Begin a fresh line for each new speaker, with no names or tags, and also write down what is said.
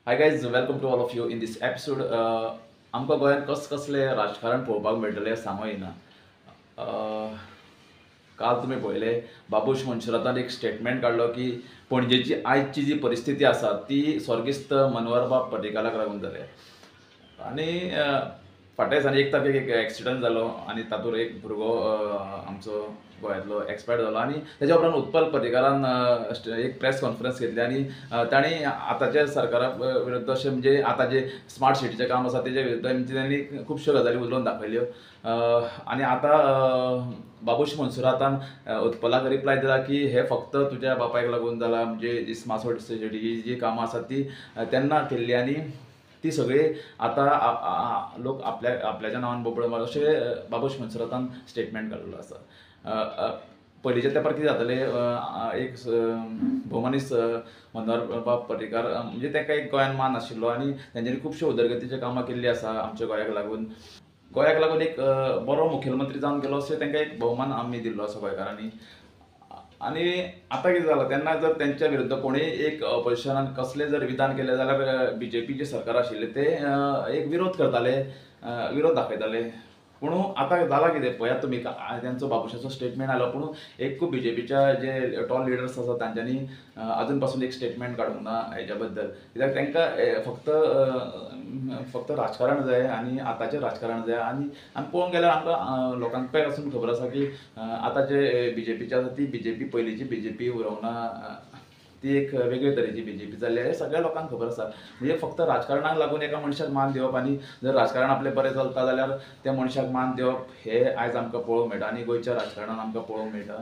High guys, welcome to all of you in this episode. आमकां गोंयांत कसले राजकारण पळोवपाक मेळटलें सांगूं येना. काल तुमी पळयले बाबूश मनशुरातान एक स्टेटमेंट काडलो की पणजेची आयची जी परिस्थिती आसा ती स्वर्गिस्त मनोहरबाब पर्रीकाराक लागून जाल्या. आनी फाटल्या दिसांनी 1 तारखेक एक एक्सिडंट जालो आनी तातूंत एक भुरगो आमचो गोंयांतलो एक्सपायर जालो. आनी तेच्या उपरांत उत्पल पर्रीकारान एक प्रेस कॉन्फरन्स घेतली आनी तांणी आतांच्या सरकारा विरुद्ध अशें म्हणजे आतां जे स्मार्ट सिटीचें काम आसा तेजे विरुद्ध तांणी खुबश्यो गजाली उलोवन दाखयल्यो. आनी आतां बाबूश मनसुरातान उत्पलाक रिप्लाय दिला की हे फक्त तुज्या बापायक लागून जाला, म्हणजे जी स्मार्ट सिटीची जी कामां आसात ती तेन्ना केल्ली आनी ती सगळी आतां लोक आपल्याच्या नांवान बोबडोवपाक अशें बाबूश मनसुरातान स्टेटमेंट काडिल्लो आसा. पयलींच्या तेंपार कितें जातालें, एक भोवमनीस मनोहरबाब पर्रीकार म्हणजे ताका एक गोंयान मान आशिल्लो आनी तेंच्यांनी खुबश्यो उदरगतीच्यो कामां केल्लीं आसा आमच्या गोंयाक लागून. गोंयाक लागून एक बरो मुखेलमंत्री जावन गेलो अशें तांकां एक भोवमान आमी दिल्लो आसा गोंयकारांनी. आनी आतां कितें जालां, तेन्ना जर तेंच्या विरुद्ध कोणूय एक ऑपोजिशनान कसलें जर विधान केलें जाल्यार BJP जे सरकार आशिल्लें ते एक विरोध करताले, विरोध दाखयताले. पूण आतां जालां कितें पळयात तुमी, तेंचो बाबुशाचो स्टेटमेंट आयलो पूण एक BJPच्या जे टॉल लिडर्स आसा तांच्यांनी अजून पासून एक स्टेटमेंट काडूंक ना हेच्या बद्दल. कित्याक तांकां फक्त राजकारण जाय आनी आतांचें राजकारण जाय. आनी पळोवंक गेल्यार आमकां लोकांक पासून खबर आसा की आतां जे BJPची आसा ती BJP पयलींची BJP उरोवना, ती एक वेगळे तरेची BJP जाल्ली हें सगळ्या लोकांक खबर आसा. म्हणजे फक्त राजकारणाक लागून एका मनशाक मान दिवप आनी जर राजकारण आपलें बरें चलता जाल्यार त्या मनशाक मान दिवप हें आयज आमकां पळोवंक मेळटा आनी गोंयच्या राजकारणान आमकां पळोवंक मेळटा.